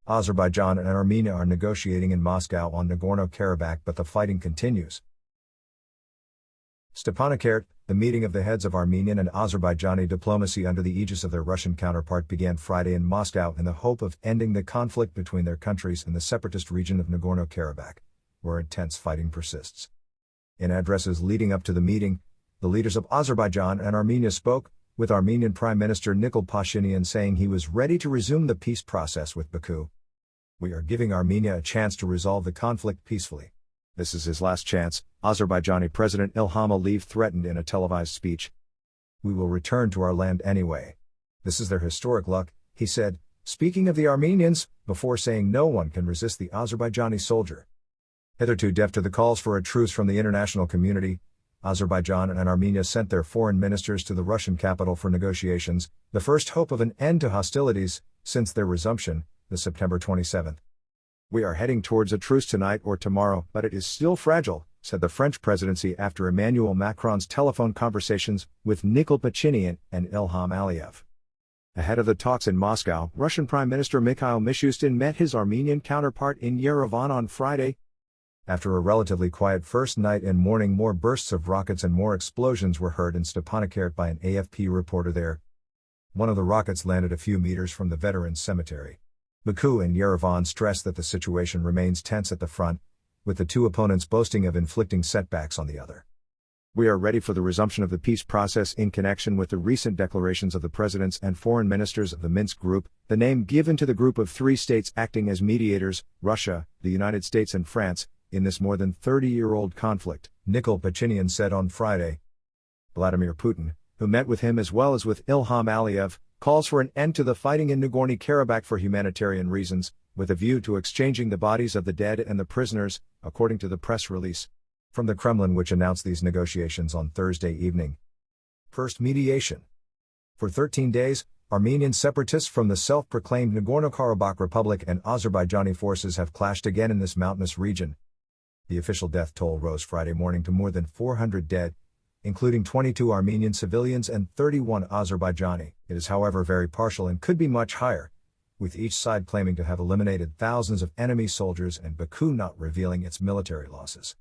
Azerbaijan and Armenia are negotiating in Moscow on Nagorno Karabakh, but the fighting continues. STEPANAKERT, the meeting of the heads of Armenian and Azerbaijani diplomacy under the aegis of their Russian counterpart began Friday in Moscow in the hope of ending the conflict between their countries in the separatist region of Nagorno Karabakh, where intense fighting persists. In addresses leading up to the meeting, the leaders of Azerbaijan and Armenia spoke, with Armenian Prime Minister Nikol Pashinian saying he was ready to resume the peace process with Baku. "We are giving Armenia a chance to resolve the conflict peacefully. This is his last chance," Azerbaijani President Ilham Aliyev threatened in a televised speech. "We will return to our land anyway. This is their historic luck," he said, speaking of the Armenians, before saying no one can resist the Azerbaijani soldier. Hitherto deaf to the calls for a truce from the international community, Azerbaijan and Armenia sent their foreign ministers to the Russian capital for negotiations, the first hope of an end to hostilities since their resumption, the September 27. "We are heading towards a truce tonight or tomorrow, but it is still fragile," said the French presidency after Emmanuel Macron's telephone conversations with Nikol Pashinian and Ilham Aliyev. Ahead of the talks in Moscow, Russian Prime Minister Mikhail Mishustin met his Armenian counterpart in Yerevan on Friday. After a relatively quiet first night and morning, more bursts of rockets and more explosions were heard in Stepanakert by an AFP reporter there. One of the rockets landed a few meters from the veterans' cemetery. Baku and Yerevan stressed that the situation remains tense at the front, with the two opponents boasting of inflicting setbacks on the other. "We are ready for the resumption of the peace process in connection with the recent declarations of the presidents and foreign ministers of the Minsk Group, the name given to the group of three states acting as mediators, Russia, the United States and France, in this more than 30-year-old conflict," Nikol Pashinian said on Friday. Vladimir Putin, who met with him as well as with Ilham Aliyev, calls for an end to the fighting in Nagorno Karabakh for humanitarian reasons, with a view to exchanging the bodies of the dead and the prisoners, according to the press release from the Kremlin, which announced these negotiations on Thursday evening. First mediation. For 13 days, Armenian separatists from the self-proclaimed Nagorno Karabakh Republic and Azerbaijani forces have clashed again in this mountainous region. The official death toll rose Friday morning to more than 400 dead, including 22 Armenian civilians and 31 Azerbaijani. It is, however, very partial and could be much higher, with each side claiming to have eliminated thousands of enemy soldiers and Baku not revealing its military losses.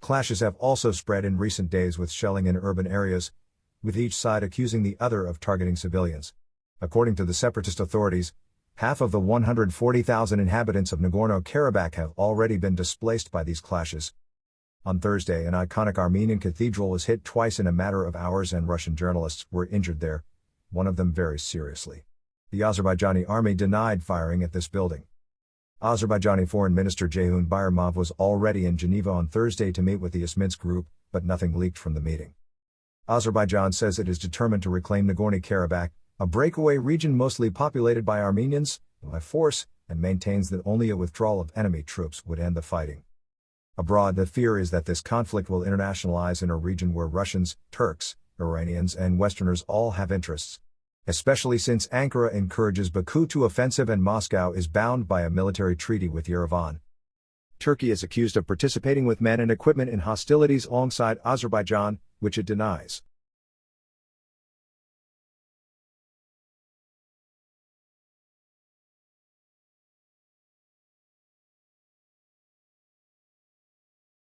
Clashes have also spread in recent days with shelling in urban areas, with each side accusing the other of targeting civilians. According to the separatist authorities, half of the 140,000 inhabitants of Nagorno Karabakh have already been displaced by these clashes. On Thursday, an iconic Armenian cathedral was hit twice in a matter of hours and Russian journalists were injured there, one of them very seriously. The Azerbaijani army denied firing at this building. Azerbaijani Foreign Minister Ceyhun Bayramov was already in Geneva on Thursday to meet with the Minsk Group, but nothing leaked from the meeting. Azerbaijan says it is determined to reclaim Nagorno Karabakh, a breakaway region mostly populated by Armenians, by force, and maintains that only a withdrawal of enemy troops would end the fighting. Abroad, the fear is that this conflict will internationalize in a region where Russians, Turks, Iranians and Westerners all have interests, especially since Ankara encourages Baku to offensive and Moscow is bound by a military treaty with Yerevan. Turkey is accused of participating with men and equipment in hostilities alongside Azerbaijan, which it denies.